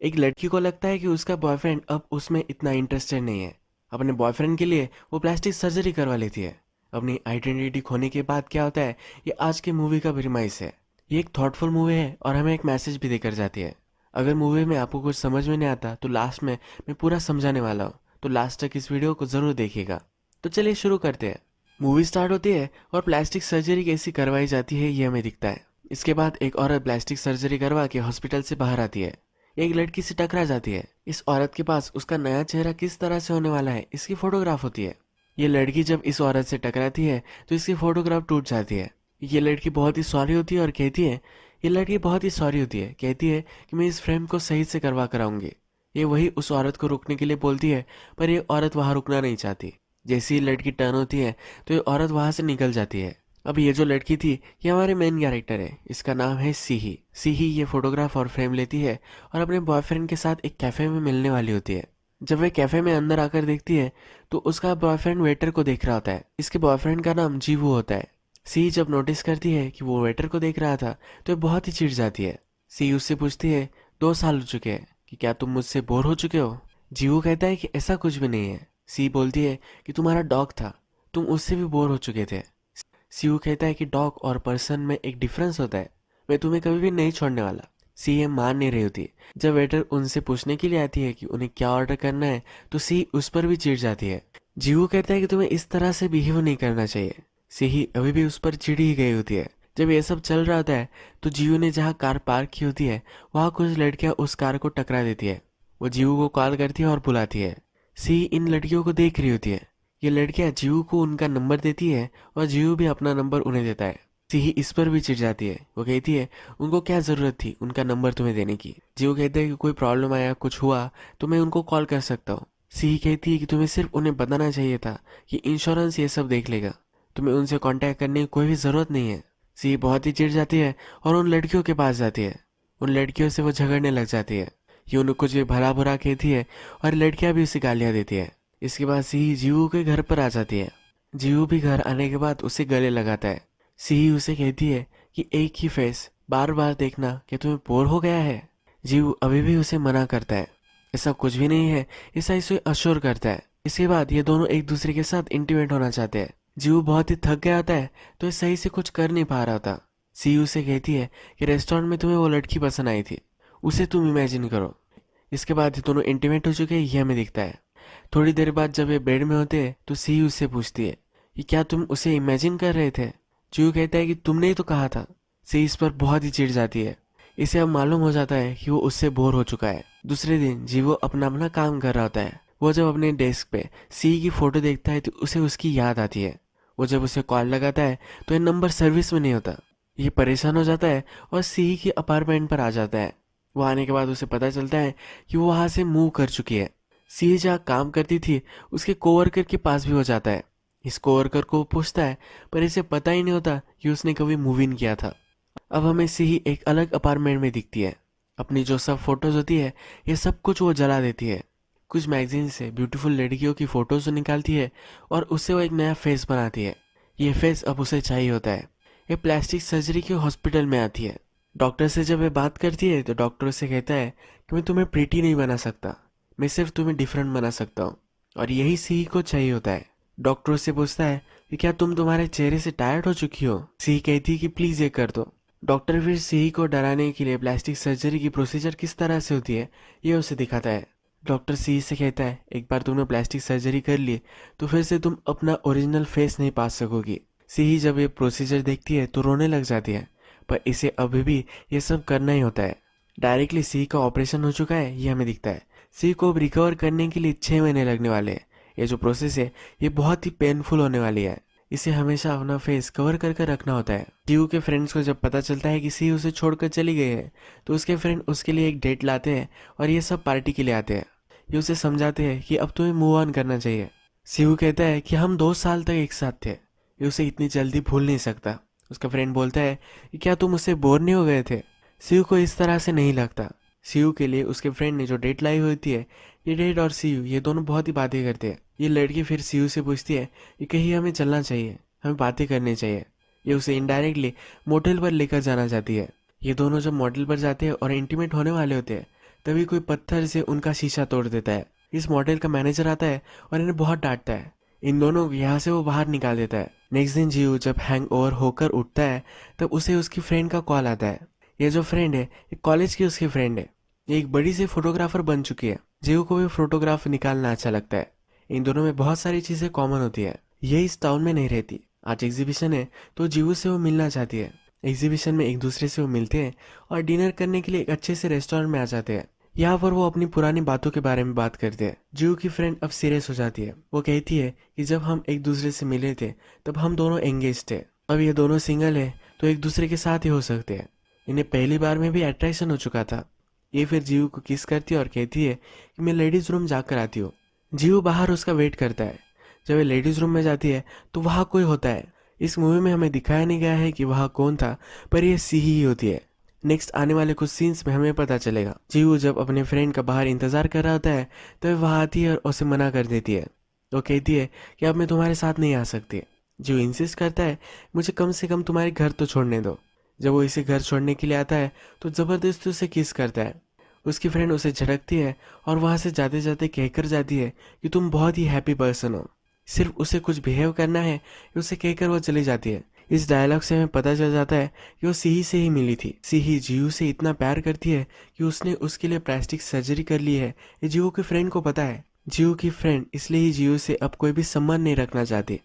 एक लड़की को लगता है कि उसका बॉयफ्रेंड अब उसमें इतना इंटरेस्टेड नहीं है। अपने बॉयफ्रेंड के लिए वो प्लास्टिक सर्जरी करवा लेती है। अपनी आइडेंटिटी खोने के बाद क्या होता है, ये आज की मूवी का प्रीमाइस है। ये एक थॉटफुल मूवी है और हमें एक मैसेज भी देकर जाती है। अगर मूवी में आपको कुछ समझ में नहीं आता तो लास्ट में मैं पूरा समझाने वाला हूँ, तो लास्ट तक इस वीडियो को ज़रूर देखिएगा। तो चलिए शुरू करते हैं। मूवी स्टार्ट होती है और प्लास्टिक सर्जरी कैसी करवाई जाती है ये हमें दिखता है। इसके बाद एक औरत प्लास्टिक सर्जरी करवा के हॉस्पिटल से बाहर आती है। एक लड़की से टकरा जाती है। इस औरत के पास उसका नया चेहरा किस तरह से होने वाला है इसकी फोटोग्राफ होती है। ये लड़की जब इस औरत से टकराती है तो इसकी फोटोग्राफ टूट जाती है। ये लड़की बहुत ही सॉरी होती है और कहती है ये लड़की बहुत ही सॉरी होती है, कहती है कि मैं इस फ्रेम को सही से करवा कर आऊंगी। ये वही उस औरत को रुकने के लिए बोलती है, पर ये औरत वहां रुकना नहीं चाहती। जैसे ही लड़की टर्न होती है तो ये औरत वहां से निकल जाती है। अब ये जो लड़की थी ये हमारे मेन कैरेक्टर है, इसका नाम है सीही। सीही ये फोटोग्राफ और फ्रेम लेती है और अपने बॉयफ्रेंड के साथ एक कैफे में मिलने वाली होती है। जब वे कैफे में अंदर आकर देखती है तो उसका बॉयफ्रेंड वेटर को देख रहा होता है। इसके बॉयफ्रेंड का नाम जीवू होता है। सी जब नोटिस करती है कि वो वेटर को देख रहा था तो ये बहुत ही चिढ़ जाती है। सी उससे पूछती है 2 साल हो चुके हैं कि क्या तुम मुझसे बोर हो चुके हो। जीवू कहता है कि ऐसा कुछ भी नहीं है। सी बोलती है कि तुम्हारा डॉग था, तुम उससे भी बोर हो चुके थे। सीयू कहता है कि डॉग और पर्सन में एक डिफरेंस होता है, मैं तुम्हें कभी भी नहीं छोड़ने वाला। सी ये मान नहीं रही होती। जब वेटर उनसे पूछने के लिए आती है कि उन्हें क्या ऑर्डर करना है तो सी उस पर भी चिढ़ जाती है। जीवू कहता है कि तुम्हें इस तरह से बिहेव नहीं करना चाहिए। सी ही अभी भी उस पर चिढ़ ही गई होती है। जब ये सब चल रहा होता है तो जीवू ने जहाँ कार पार्क की होती है वहाँ कुछ लड़कियां उस कार को टकरा देती है। वो जीवू को कॉल करती है और बुलाती है। सी इन लड़कियों को देख रही होती है। ये लड़कियां जीवू को उनका नंबर देती है और जीवू भी अपना नंबर उन्हें देता है। सिही इस पर भी चिढ़ जाती है। वो कहती है उनको क्या जरूरत थी उनका नंबर तुम्हें देने की। जीवू कहता है कि कोई प्रॉब्लम आया कुछ हुआ तो मैं उनको कॉल कर सकता हूँ। सिही कहती है कि तुम्हें सिर्फ उन्हें बताना चाहिए था कि इंश्योरेंस ये सब देख लेगा, तुम्हें उनसे कांटेक्ट करने की कोई भी जरूरत नहीं है। सिही बहुत ही चिढ़ जाती है और उन लड़कियों के पास जाती है। उन लड़कियों से वो झगड़ने लग जाती है। ये उन्हें कुछ भी भला बुरा कहती है और लड़कियां भी उसे गालियां देती है। इसके बाद सिही जीवू के घर पर आ जाती है। जीवू भी घर आने के बाद उसे गले लगाता है। सिही उसे कहती है कि एक ही फेस बार बार देखना कि तुम्हें बोर हो गया है। जीवू अभी भी उसे मना करता है, ऐसा कुछ भी नहीं है, ऐसा इसे अश्योर करता है। इसके बाद ये दोनों एक दूसरे के साथ इंटीमेट होना चाहते हैं। जीवू बहुत ही थक गया होता है तो ये सही से कुछ कर नहीं पा रहा था। सिही उसे कहती है कि रेस्टोरेंट में तुम्हें वो लड़की पसंद आई थी, उसे तुम इमेजिन करो। इसके बाद ये दोनों इंटीमेट हो चुके हैं ये हमें दिखता है। थोड़ी देर बाद जब ये बेड में होते हैं तो सी उससे पूछती है कि क्या तुम उसे इमेजिन कर रहे थे। जीव कहता है कि तुमने ही तो कहा था। सी इस पर बहुत ही चिढ़ जाती है। इसे अब मालूम हो जाता है कि वो उससे बोर हो चुका है। दूसरे दिन जीवो अपना अपना काम कर रहा होता है। वो जब अपने डेस्क पे सी की फोटो देखता है तो उसे उसकी याद आती है। वो जब उसे कॉल लगाता है तो ये नंबर सर्विस में नहीं होता। ये परेशान हो जाता है और सी के अपार्टमेंट पर आ जाता है। वो आने के बाद उसे पता चलता है कि वो वहां से मूव कर चुकी है। सी जहाँ काम करती थी उसके कोवर्कर के पास भी हो जाता है। इस कोवर्कर को पूछता है पर इसे पता ही नहीं होता कि उसने कभी मूव इन किया था। अब हमें सी एक अलग अपार्टमेंट में दिखती है। अपनी जो सब फोटोज होती है ये सब कुछ वो जला देती है। कुछ मैगजीन से ब्यूटीफुल लड़कियों की फोटोज निकालती है और उससे वो एक नया फेस बनाती है। ये फेस अब उसे चाहिए होता है। ये प्लास्टिक सर्जरी के हॉस्पिटल में आती है। डॉक्टर से जब ये बात करती है तो डॉक्टर उसे कहता है कि मैं तुम्हें प्रीटी नहीं बना सकता, मैं सिर्फ तुम्हें डिफरेंट बना सकता हूँ। और यही सी को चाहिए होता है। डॉक्टर उससे पूछता है कि क्या तुम तुम्हारे चेहरे से टायर्ड हो चुकी हो। सी कहती है कि प्लीज ये कर दो। डॉक्टर फिर सी को डराने के लिए प्लास्टिक सर्जरी की प्रोसीजर किस तरह से होती है ये उसे दिखाता है। डॉक्टर सी से कहता है एक बार तुमने प्लास्टिक सर्जरी कर ली तो फिर से तुम अपना ओरिजिनल फेस नहीं पा सकोगी। सी जब ये प्रोसीजर देखती है तो रोने लग जाती है, पर इसे अभी भी ये सब करना ही होता है। डायरेक्टली सी का ऑपरेशन हो चुका है ये हमें दिखता है। सी को अब रिकवर करने के लिए 6 महीने लगने वाले हैं। ये जो प्रोसेस है ये बहुत ही पेनफुल होने वाली है। इसे हमेशा अपना फेस कवर करके रखना होता है। जीव के फ्रेंड्स को जब पता चलता है कि सी उसे छोड़कर चली गई है तो उसके फ्रेंड उसके लिए एक डेट लाते हैं और ये सब पार्टी के लिए आते हैं। ये उसे समझाते हैं कि अब तुम्हें मूव ऑन करना चाहिए। सीयू कहता है कि हम 2 साल तक एक साथ थे, ये उसे इतनी जल्दी भूल नहीं सकता। उसका फ्रेंड बोलता है कि क्या तुम उससे बोर नहीं हो गए थे। सीयू को इस तरह से नहीं लगता। सीयू के लिए उसके फ्रेंड ने जो डेट लाई होती है, ये डेट और सीयू ये दोनों बहुत ही बातें करते हैं। ये लड़की फिर सीयू से पूछती है कि कहीं हमें चलना चाहिए, हमें बातें करनी चाहिए। ये उसे इनडायरेक्टली मोटेल पर लेकर जाना चाहती है। ये दोनों जब मोटेल पर जाते हैं और इंटीमेट होने वाले होते हैं तभी कोई पत्थर से उनका शीशा तोड़ देता है। इस मॉडल का मैनेजर आता है और इन्हें बहुत डांटता है। इन दोनों को यहाँ से वो बाहर निकाल देता है। नेक्स्ट दिन जीव जब हैंग ओवर होकर उठता है तब उसे उसकी फ्रेंड का कॉल आता है। ये जो फ्रेंड है ये कॉलेज की उसकी फ्रेंड है। ये एक बड़ी सी फोटोग्राफर बन चुकी है। जीव को भी फोटोग्राफ निकालना अच्छा लगता है। इन दोनों में बहुत सारी चीजें कॉमन होती है। ये इस टाउन में नहीं रहती। आज एग्जीबिशन है तो जीव से वो मिलना चाहती है। एग्जीबिशन में एक दूसरे से वो मिलते हैं और डिनर करने के लिए एक अच्छे से रेस्टोरेंट में आ जाते हैं। यहाँ पर वो अपनी पुरानी बातों के बारे में बात करते हैं। जीव की फ्रेंड अब सीरियस हो जाती है। वो कहती है कि जब हम एक दूसरे से मिले थे तब हम दोनों एंगेज थे। अब ये दोनों सिंगल है तो एक दूसरे के साथ ही हो सकते हैं। इन्हें पहली बार में भी अट्रैक्शन हो चुका था। ये फिर जीव को किस करती है और कहती है कि मैं लेडीज रूम जाकर आती हूँ। जीव बाहर उसका वेट करता है। जब ये लेडीज रूम में जाती है तो वहाँ कोई होता है। इस मूवी में हमें दिखाया नहीं गया है कि वहाँ कौन था, पर यह सी ही होती है। नेक्स्ट आने वाले कुछ सीन्स में हमें पता चलेगा। जीव जब अपने फ्रेंड का बाहर इंतजार कर रहा होता है तो वह आती है और उसे मना कर देती है। वो कहती है कि अब मैं तुम्हारे साथ नहीं आ सकती। जीव इंसिस्ट करता है मुझे कम से कम तुम्हारे घर तो छोड़ने दो। जब वो इसे घर छोड़ने के लिए आता है तो जबरदस्ती उसे किस करता है। उसकी फ्रेंड उसे झटकती है और वहां से जाते जाते कहकर जाती है कि तुम बहुत ही हैप्पी पर्सन हो, सिर्फ उसे कुछ बिहेव करना है। उसे कहकर वो चली जाती है। इस डायलॉग से हमें पता चल जाता है कि वो सीही से ही मिली थी। सीही जीव से इतना प्यार करती है कि उसने उसके लिए प्लास्टिक सर्जरी कर ली है। ये जीव की फ्रेंड को पता है। जीव की फ्रेंड इसलिए ही जीव से अब कोई भी संबंध नहीं रखना चाहती।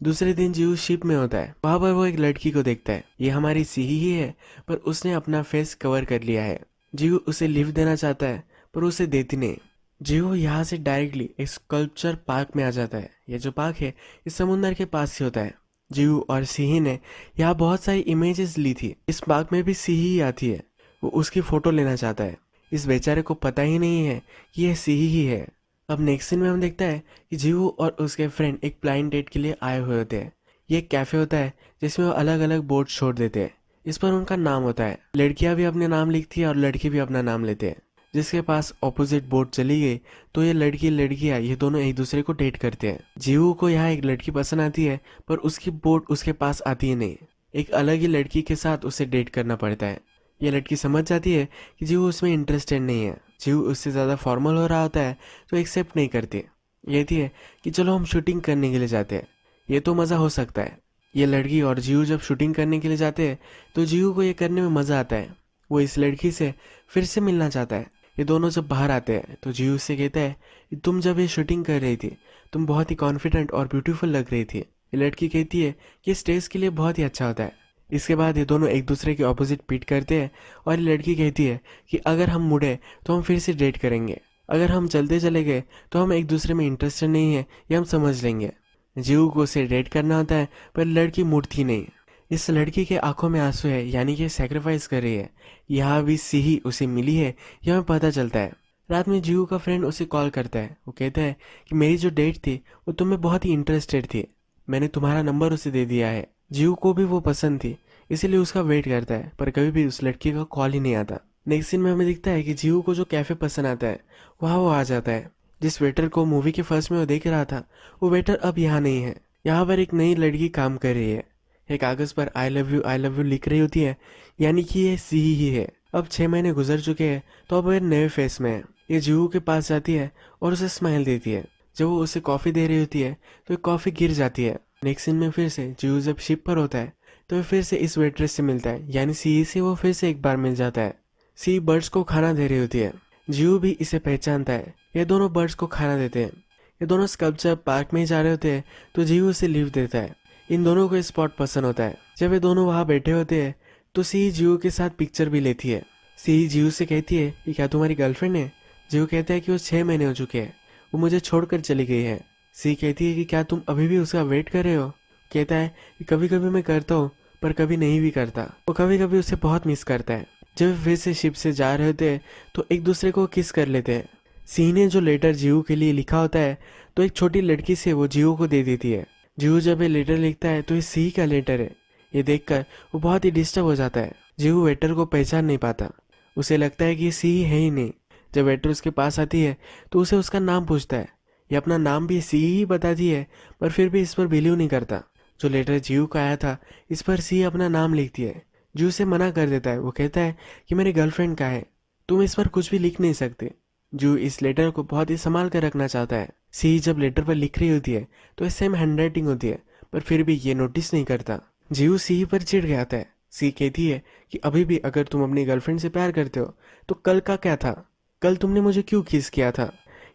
दूसरे दिन जीव शिप में होता है। वहां पर वो एक लड़की को देखता है। ये हमारी सीही ही है, पर उसने अपना फेस कवर कर लिया है। जीव उसे लिफ्ट देना चाहता है पर उसे देती नहीं। जीव यहाँ से डायरेक्टली एक स्कल्पचर पार्क में आ जाता है। ये जो पार्क है इस समुंदर के पास ही होता है। जीव और सिही ने यहाँ बहुत सारी इमेजेस ली थी। इस पार्क में भी सिही ही आती है। वो उसकी फोटो लेना चाहता है। इस बेचारे को पता ही नहीं है कि यह सिही ही है। अब नेक्स्ट सीन में हम देखता है कि जीव और उसके फ्रेंड एक ब्लाइंड डेट के लिए आए हुए होते हैं। ये एक कैफे होता है जिसमें वो अलग अलग बोर्ड छोड़ देते हैं। इस पर उनका नाम होता है। लड़कियां भी अपने नाम लिखती है और लड़के भी अपना नाम लेते हैं। जिसके पास ऑपोजिट बोर्ड चली गई तो ये लड़की लड़कियां ये दोनों एक दूसरे को डेट करते हैं। जीवू को यहाँ एक लड़की पसंद आती है पर उसकी बोर्ड उसके पास आती ही नहीं। एक अलग ही लड़की के साथ उसे डेट करना पड़ता है। ये लड़की समझ जाती है कि जीवू उसमें इंटरेस्टेड नहीं है। जीवू उससे ज़्यादा फॉर्मल हो रहा होता है तो एक्सेप्ट नहीं करती। कहती है कि चलो हम शूटिंग करने के लिए जाते हैं, ये तो मज़ा हो सकता है। ये लड़की और जीवू जब शूटिंग करने के लिए जाते हैं तो जीवू को ये करने में मज़ा आता है। वो इस लड़की से फिर से मिलना चाहता है। ये दोनों जब बाहर आते हैं तो जीव से कहता है कि तुम जब ये शूटिंग कर रही थी तुम बहुत ही कॉन्फिडेंट और ब्यूटीफुल लग रही थी। ये लड़की कहती है कि स्टेज के लिए बहुत ही अच्छा होता है। इसके बाद ये दोनों एक दूसरे के ऑपोजिट पीट करते हैं और ये लड़की कहती है कि अगर हम मुड़े तो हम फिर से डेट करेंगे, अगर हम चलते चले गए तो हम एक दूसरे में इंटरेस्टेड नहीं है, ये हम समझ लेंगे। जीव को उसे डेट करना होता है पर लड़की मुड़ती नहीं। इस लड़की के आंखों में आंसू है, यानी कि सैक्रिफाइस कर रही है। यहाँ भी सिही उसे मिली है, यह हमें पता चलता है। रात में जीव का फ्रेंड उसे कॉल करता है। वो कहता है कि मेरी जो डेट थी वो तुम्हें बहुत ही इंटरेस्टेड थी, मैंने तुम्हारा नंबर उसे दे दिया है। जीव को भी वो पसंद थी इसीलिए उसका वेट करता है पर कभी भी उस लड़की का कॉल ही नहीं आता। नेक्स्ट सीन में हमें दिखता है कि जीव को जो कैफे पसंद आता है वहाँ वो आ जाता है। जिस वेटर को मूवी के फर्स्ट में वो देख रहा था वो वेटर अब यहाँ नहीं है। यहाँ पर एक नई लड़की काम कर रही है। एक कागज पर आई लव यू लिख रही होती है, यानी कि ये सी ही है। अब 6 महीने गुजर चुके हैं तो अब वो नए फेस में है। ये जीवू के पास जाती है और उसे स्माइल देती है। जब वो उसे कॉफी दे रही होती है तो कॉफी गिर जाती है। नेक्स्ट सीन में फिर से जीवू जब शिप पर होता है तो फिर से इस वेट्रेस से मिलता है, यानी सी से वो फिर से एक बार मिल जाता है। सी बर्ड्स को खाना दे रही होती है। जीवू भी इसे पहचानता है। ये दोनों बर्ड्स को खाना देते हैं। ये दोनों स्कल्पचर पार्क में जा रहे होते हैं तो जीवू उसे लिफ्ट देता है। इन दोनों को स्पॉट पसंद होता है। जब ये दोनों वहाँ बैठे होते हैं तो सी जीवू के साथ पिक्चर भी लेती है। सी जीवू से कहती है कि क्या तुम्हारी गर्लफ्रेंड है। जीवू कहता है कि वो 6 महीने हो चुके हैं, वो मुझे छोड़कर चली गई है। सी कहती है कि क्या तुम अभी भी उसका वेट कर रहे हो। कहता है कि कभी कभी मैं करता हूँ पर कभी नहीं भी करता। वो कभी कभी उसे बहुत मिस करता है। जब फिर से शिप से जा रहे होते हैं तो एक दूसरे को किस कर लेते हैं। सी ने जो लेटर जीवू के लिए लिखा होता है तो एक छोटी लड़की से वो जीवू को दे देती है। जीवू जब ये लेटर लिखता है तो ये सी का लेटर है। ये देखकर वो बहुत ही डिस्टर्ब हो जाता है। जीवू वेटर को पहचान नहीं पाता। उसे लगता है कि ये सी है ही नहीं। जब वेटर उसके पास आती है तो उसे उसका नाम पूछता है। ये अपना नाम भी सी ही बताती है पर फिर भी इस पर बिलीव नहीं करता। जो लेटर जीव का आया था इस पर सी अपना नाम लिखती है। जीव से मना कर देता है। वो कहता है कि मेरी गर्लफ्रेंड का है। तुम इस पर कुछ भी लिख नहीं सकते। जू इस लेटर को बहुत ही संभाल कर रखना चाहता है। सी जब लेटर पर लिख रही होती है तो सेम हैंडराइटिंग होती है, पर फिर भी ये नोटिस नहीं करता। जीव सी पर चिढ़ गया था। सी कहती है कि अभी भी अगर तुम अपनी गर्लफ्रेंड से प्यार करते हो तो कल का क्या था, कल तुमने मुझे क्यों किस किया था।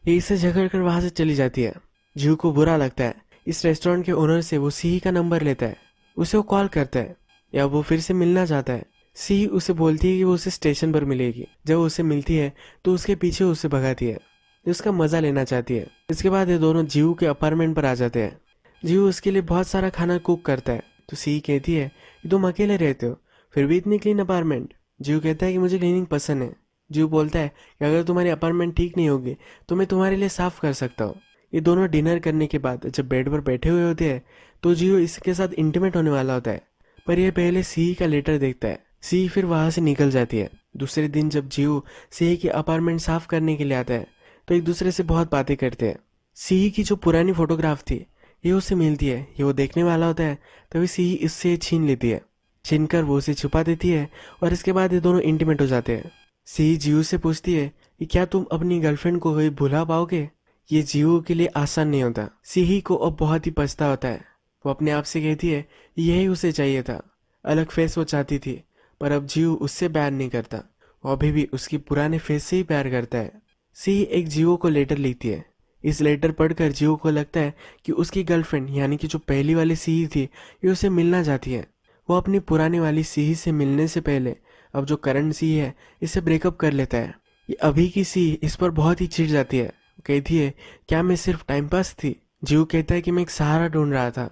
ये इससे झगड़ कर वहां से चली जाती है। जीव को बुरा लगता है। इस रेस्टोरेंट के ओनर से वो सी का नंबर लेता है, उसे वो कॉल करता है या वो फिर से मिलना चाहता है। सी उसे बोलती है कि वो उसे स्टेशन पर मिलेगी। जब वो उसे मिलती है तो उसके पीछे उसे भगाती है, उसका मजा लेना चाहती है। इसके बाद ये दोनों जीव के अपार्टमेंट पर आ जाते हैं। जीव उसके लिए बहुत सारा खाना कुक करता है तो सी कहती है कि तुम अकेले रहते हो फिर भी इतनी क्लीन अपार्टमेंट। जीव कहता है कि मुझे क्लीनिंग पसंद है। जीव बोलता है कि अगर तुम्हारी अपार्टमेंट ठीक नहीं होगी तो मैं तुम्हारे लिए साफ कर सकता हूँ। ये दोनों डिनर करने के बाद जब बेड पर बैठे हुए होते हैं तो जीव इसके साथ इंटीमेट होने वाला होता है, पर यह पहले सी का लेटर देखता है। सी फिर वहां से निकल जाती है। दूसरे दिन जब जीव सी की अपार्टमेंट साफ करने के लिए आता है तो एक दूसरे से बहुत बातें करते हैं। सी की जो पुरानी फोटोग्राफ थी ये उसे मिलती है। ये वो देखने वाला होता है तभी सी इससे छीन लेती है। छीनकर वो उसे छुपा देती है और इसके बाद ये दोनों इंटीमेट हो जाते हैं। सी जीव से पूछती है कि क्या तुम अपनी गर्लफ्रेंड को कभी भुला पाओगे। ये जीव के लिए आसान नहीं होता। सी को अब बहुत ही पछता होता है। वो अपने आप से कहती है यही उसे चाहिए था, अलग फेस वो चाहती थी, पर अब जीव उससे प्यार नहीं करता। वो अभी भी उसकी पुराने फेस से ही प्यार करता है। सी एक जीव को लेटर लिखती है। इस लेटर पढ़कर जीव को लगता है कि उसकी गर्लफ्रेंड यानी कि जो पहली वाली सी थी ये उसे मिलना चाहती है। वो अपनी पुरानी वाली सी से मिलने से पहले अब जो करंट सी है इससे ब्रेकअप कर लेता है। ये अभी की सी इस पर बहुत ही चिढ़ जाती है। कहती है क्या मैं सिर्फ टाइम पास थी। जीव कहता है कि मैं एक सहारा ढूंढ रहा था।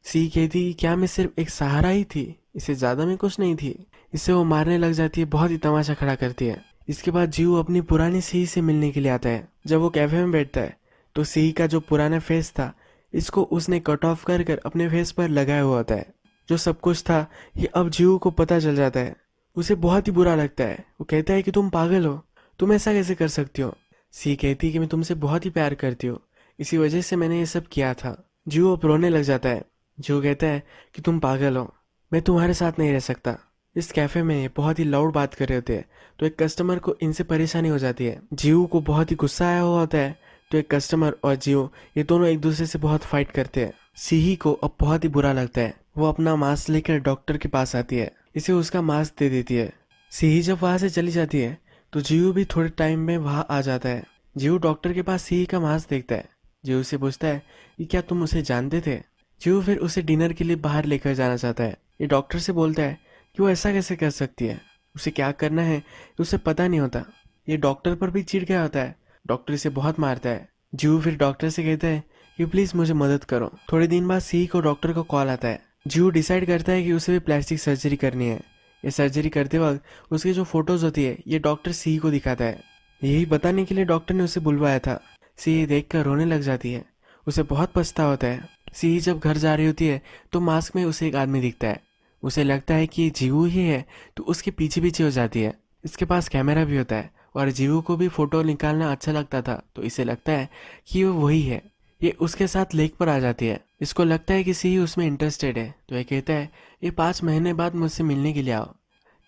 सी कहती कि क्या मैं सिर्फ एक सहारा ही थी, इससे ज्यादा मैं कुछ नहीं थी। इससे वो मारने लग जाती है, बहुत ही तमाशा खड़ा करती है। इसके बाद जीव अपनी पुरानी सी से मिलने के लिए आता है। जब वो कैफे में बैठता है तो सी का जो पुराना फेस था इसको उसने कट ऑफ कर कर अपने फेस पर लगाया हुआ होता है। जो सब कुछ था ये अब जीव को पता चल जाता है। उसे बहुत ही बुरा लगता है। वो कहता है कि तुम पागल हो, तुम ऐसा कैसे कर सकती हो। सी कहती है कि मैं तुमसे बहुत ही प्यार करती हूँ, इसी वजह से मैंने ये सब किया था। जीव अब रोने लग जाता है। जीव कहता है कि तुम पागल हो, मैं तुम्हारे साथ नहीं रह सकता। इस कैफे में ये बहुत ही लाउड बात कर रहे होते हैं तो एक कस्टमर को इनसे परेशानी हो जाती है। जीव को बहुत ही गुस्सा आया हुआ होता है तो एक कस्टमर और जीव ये दोनों एक दूसरे से बहुत फाइट करते हैं। सीही को अब बहुत ही बुरा लगता है। वो अपना मास्क लेकर डॉक्टर के पास आती है, इसे उसका मास्क दे देती है। सीही जब वहां से चली जाती है तो जीव भी थोड़े टाइम में वहां आ जाता है। जीव डॉक्टर के पास सीही का मास्क देखता है। जीव से पूछता है कि क्या तुम उसे जानते थे। जीव फिर उसे डिनर के लिए बाहर लेकर जाना चाहता है। ये डॉक्टर से बोलता है कि वो ऐसा कैसे कर सकती है, उसे क्या करना है उसे पता नहीं होता। ये डॉक्टर पर भी चिढ़ गया होता है। डॉक्टर इसे बहुत मारता है। जीव फिर डॉक्टर से कहता है कि प्लीज मुझे मदद करो। थोड़े दिन बाद सी को डॉक्टर का कॉल आता है। जीव डिसाइड करता है कि उसे भी प्लास्टिक सर्जरी करनी है। ये सर्जरी करते वक्त उसकी जो फोटोज होती है ये डॉक्टर सी को दिखाता है। यही बताने के लिए डॉक्टर ने उसे बुलवाया था। सी ये देख कर रोने लग जाती है। उसे बहुत पछतावा होता है। सी जब घर जा रही होती है तो मास्क में उसे एक आदमी दिखता है। उसे लगता है कि जीवू ही है तो उसके पीछे पीछे हो जाती है। इसके पास कैमरा भी होता है और जीवू को भी फोटो निकालना अच्छा लगता था तो इसे लगता है कि वो वही है। ये उसके साथ लेक पर आ जाती है। इसको लगता है कि सी उसमें इंटरेस्टेड है तो ये कहता है ये 5 महीने बाद मुझसे मिलने के लिए आओ,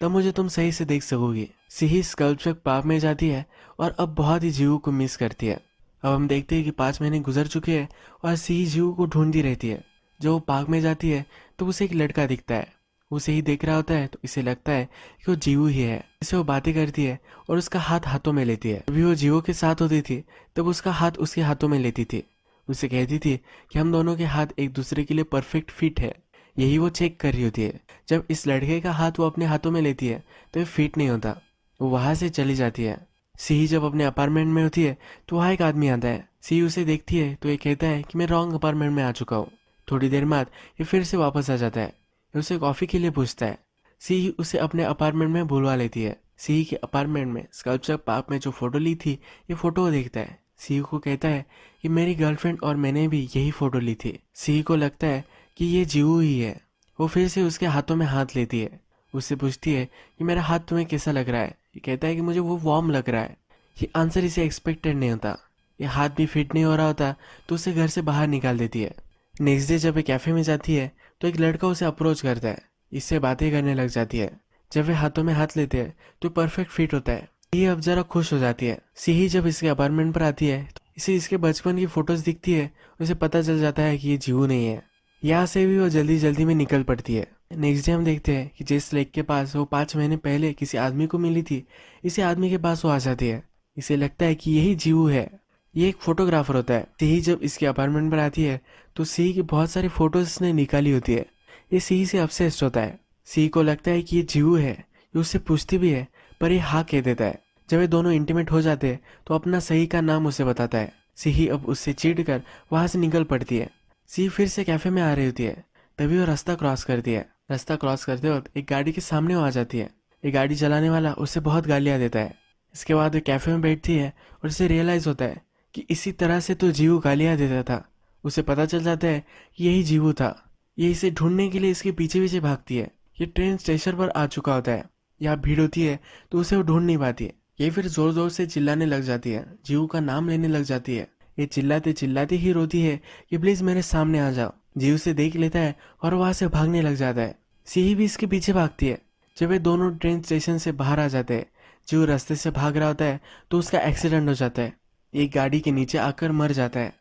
तब मुझे तुम सही से देख सकोगी। सिही स्कल्पचर पार्क में जाती है और अब बहुत ही जीवू को मिस करती है। अब हम देखते हैं कि 5 महीने गुजर चुके हैं और सिही जीवू को ढूंढती रहती है। जब वो पार्क में जाती है तो उसे एक लड़का दिखता है। उसे ही देख रहा होता है तो इसे लगता है कि वो जीवू ही है। इससे वो बातें करती है और उसका हाथ हाथों में लेती है। अभी वो जीवू के साथ होती थी तब उसका हाथ उसके हाथों में लेती थी। उसे कहती थी कि हम दोनों के हाथ एक दूसरे के लिए परफेक्ट फिट है। यही वो चेक कर रही होती है। जब इस लड़के का हाथ वो अपने हाथों में लेती है तो ये फिट नहीं होता। वो वहां से चली जाती है। सी जब अपने अपार्टमेंट में होती है तो वहाँ एक आदमी आता है। सी उसे देखती है तो ये कहता है कि मैं रॉन्ग अपार्टमेंट में आ चुका हूँ। थोड़ी देर बाद ये फिर से वापस आ जाता है। ये उसे कॉफी के लिए पूछता है। सी उसे अपने अपार्टमेंट में बुलवा लेती है। सी के अपार्टमेंट में स्कल्पचर पार्क में जो फोटो ली थी ये फोटो देखता है। सी को कहता है कि मेरी गर्लफ्रेंड और मैंने भी यही फोटो ली थी। सी को लगता है कि ये जीवू ही है। वो फिर से उसके हाथों में हाथ लेती है। उससे पूछती है कि मेरा हाथ तुम्हें कैसा लग रहा है। ये कहता है कि मुझे वो वार्म लग रहा है। ये आंसर इसे एक्सपेक्टेड नहीं होता। ये हाथ भी फिट नहीं हो रहा होता तो उसे घर से बाहर निकाल देती है। नेक्स्ट डे जब ये कैफे में जाती है तो एक लड़का उसे अप्रोच करता है। इससे बातें करने लग जाती है। जब वे हाथों में हाथ लेते हैं तो परफेक्ट फिट होता है। ये अब जरा खुश हो जाती है। सीही जब इसके अपार्टमेंट पर आती है तो इसे इसके बचपन की फोटोज दिखती है। उसे पता चल जाता है कि ये जीवू नहीं है। यहाँ से भी वो जल्दी जल्दी में निकल पड़ती है। नेक्स्ट डे हम देखते हैं कि जिस लेक के पास वो 5 महीने पहले किसी आदमी को मिली थी, इसी आदमी के पास वो आ जाती है। इसे लगता है कि यही जीवू है। ये एक फोटोग्राफर होता है। सीही जब इसके अपार्टमेंट पर आती है तो सीही की बहुत सारी फोटोज इसने निकाली होती है। ये सीही से ऑब्सेस्ड होता है। सीही को लगता है कि ये जीवू है। ये उससे पूछती भी है पर ये हाँ कह देता है। जब ये दोनों इंटीमेट हो जाते हैं तो अपना सही का नाम उसे बताता है। सीही अब उससे चीट कर वहां से निकल पड़ती है। सीही फिर से कैफे में आ रही होती है, तभी वो रास्ता क्रॉस करती है। रास्ता क्रॉस करते वक्त एक गाड़ी के सामने वो आ जाती है। एक गाड़ी चलाने वाला उससे बहुत गालियां देता है। इसके बाद वो कैफे में बैठती है और उसे रियलाइज होता है कि इसी तरह से तो जीवू गालियां देता था। उसे पता चल जाता है कि यही जीवू था। ये इसे ढूंढने के लिए इसके पीछे पीछे भागती है। ये ट्रेन स्टेशन पर आ चुका होता है। यहाँ भीड़ होती है तो उसे वो ढूंढ नहीं पाती है। ये फिर जोर जोर से चिल्लाने लग जाती है, जीवू का नाम लेने लग जाती है। ये चिल्लाते चिल्लाते ही रोती है कि प्लीज मेरे सामने आ जाओ। जीव उसे देख लेता है और वहां से भागने लग जाता है। सीही भी इसके पीछे भागती है। जब ये दोनों ट्रेन स्टेशन से बाहर आ जाते हैं, जीव रास्ते से भाग रहा होता है तो उसका एक्सीडेंट हो जाता है। एक गाड़ी के नीचे आकर मर जाता है।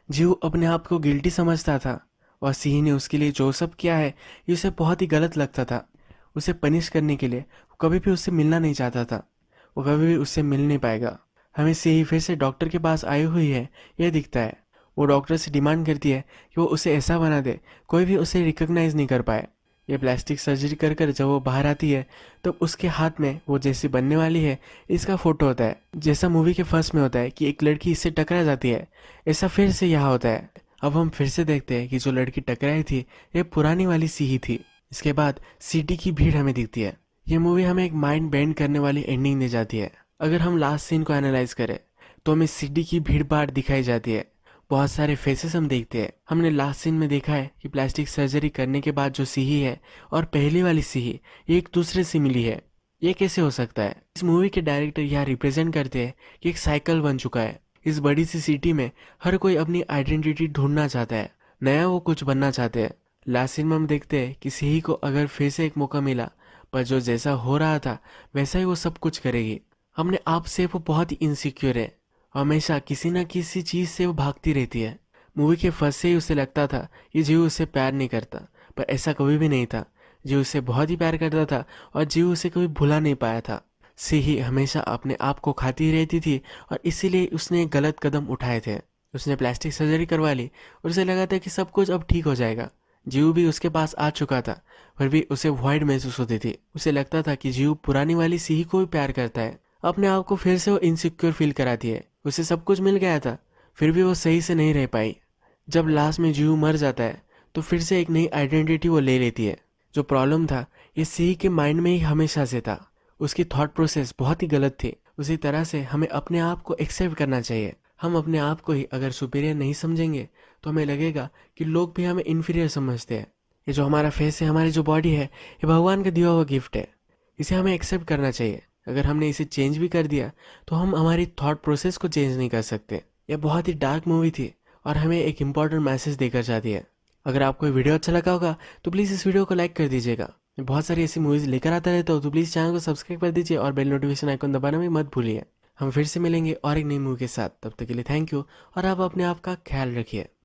जीव अपने आप को गिल्टी समझता था और सीही ने उसके लिए जो सब किया है ये उसे बहुत ही गलत लगता था। उसे पनिश करने के लिए वो कभी भी उससे मिलना नहीं चाहता था। वो कभी भी उससे मिल नहीं पाएगा। हमें सीही फिर से डॉक्टर के पास आई हुई है यह दिखता है। वो डॉक्टर से डिमांड करती है कि वो उसे ऐसा बना दे कोई भी उसे रिकॉग्नाइज नहीं कर पाए। ये प्लास्टिक सर्जरी कर कर जब वो बाहर आती है तब उसके हाथ में वो जैसी बनने वाली है इसका फोटो होता है। जैसा मूवी के फर्स्ट में होता है कि एक लड़की इससे टकरा जाती है, ऐसा फिर से यहाँ होता है। अब हम फिर से देखते हैं कि जो लड़की टकराई थी ये पुरानी वाली सीही थी। इसके बाद सिटी की भीड़ हमें दिखती है। ये मूवी हमें एक माइंड बेंड करने वाली एंडिंग दे जाती है। अगर हम लास्ट सीन को एनालाइज करें तो हमें सिटी की भीड़ भाड़ दिखाई जाती है। बहुत सारे फेसेस हम देखते हैं। हमने लास्ट सीन में देखा है कि प्लास्टिक सर्जरी करने के बाद जो सीही है और पहली वाली सीही ये एक दूसरे से मिली है। ये कैसे हो सकता है? इस मूवी के डायरेक्टर यहाँ रिप्रेजेंट करते हैं कि एक साइकिल बन चुका है। इस बड़ी सी सिटी में हर कोई अपनी आइडेंटिटी ढूंढना चाहता है, नया वो कुछ बनना चाहते हैं। लास्ट सीन में हम देखते हैं कि सीही को अगर फिर से एक मौका मिला, पर जो जैसा हो रहा था वैसा ही वो सब कुछ करेगी। हमने आप से वो बहुत ही इनसिक्योर है। हमेशा किसी ना किसी चीज से वो भागती रहती है। मूवी के फर्स्ट से ही उसे लगता था कि जीव उससे प्यार नहीं करता, पर ऐसा कभी भी नहीं था। जीव उससे बहुत ही प्यार करता था और जीव उसे कभी भुला नहीं पाया था। सीही हमेशा अपने आप को खाती रहती थी और इसीलिए उसने गलत कदम उठाए थे। उसने प्लास्टिक सर्जरी करवा ली और उसे लगा था कि सब कुछ अब ठीक हो जाएगा। जीव भी उसके पास आ चुका था, फिर भी उसे वॉइड महसूस होती थी। उसे लगता था कि जीव पुरानी वाली सीही को भी प्यार करता है। अपने आप को फिर से वो इनसिक्योर फील कराती है। उसे सब कुछ मिल गया था, फिर भी वो सही से नहीं रह पाई। जब लास्ट में जीव मर जाता है तो फिर से एक नई आइडेंटिटी वो ले लेती है। जो प्रॉब्लम था ये सीही के माइंड में ही हमेशा से था। उसकी थॉट प्रोसेस बहुत ही गलत थी। उसी तरह से हमें अपने आप को एक्सेप्ट करना चाहिए। हम अपने आप को ही अगर सुपीरियर नहीं समझेंगे तो हमें लगेगा कि लोग भी हमें इन्फीरियर समझते हैं। ये जो हमारा फेस है, हमारी जो बॉडी है, ये भगवान का दिया हुआ गिफ्ट है। इसे हमें एक्सेप्ट करना चाहिए। अगर हमने इसे चेंज भी कर दिया तो हम हमारी थॉट प्रोसेस को चेंज नहीं कर सकते। यह बहुत ही डार्क मूवी थी और हमें एक इम्पॉर्टेंट मैसेज देकर जाती है। अगर आपको ये वीडियो अच्छा लगा होगा तो प्लीज़ इस वीडियो को लाइक कर दीजिएगा। मैं बहुत सारी ऐसी मूवीज़ लेकर आता रहता हूँ, तो प्लीज़ चैनल को सब्सक्राइब कर दीजिए और बेल नोटिफिकेशन आइकन दबाना भी मत भूलिए। हम फिर से मिलेंगे और एक नई मूवी के साथ। तब तक के लिए थैंक यू और आप अपने आप का ख्याल रखिए।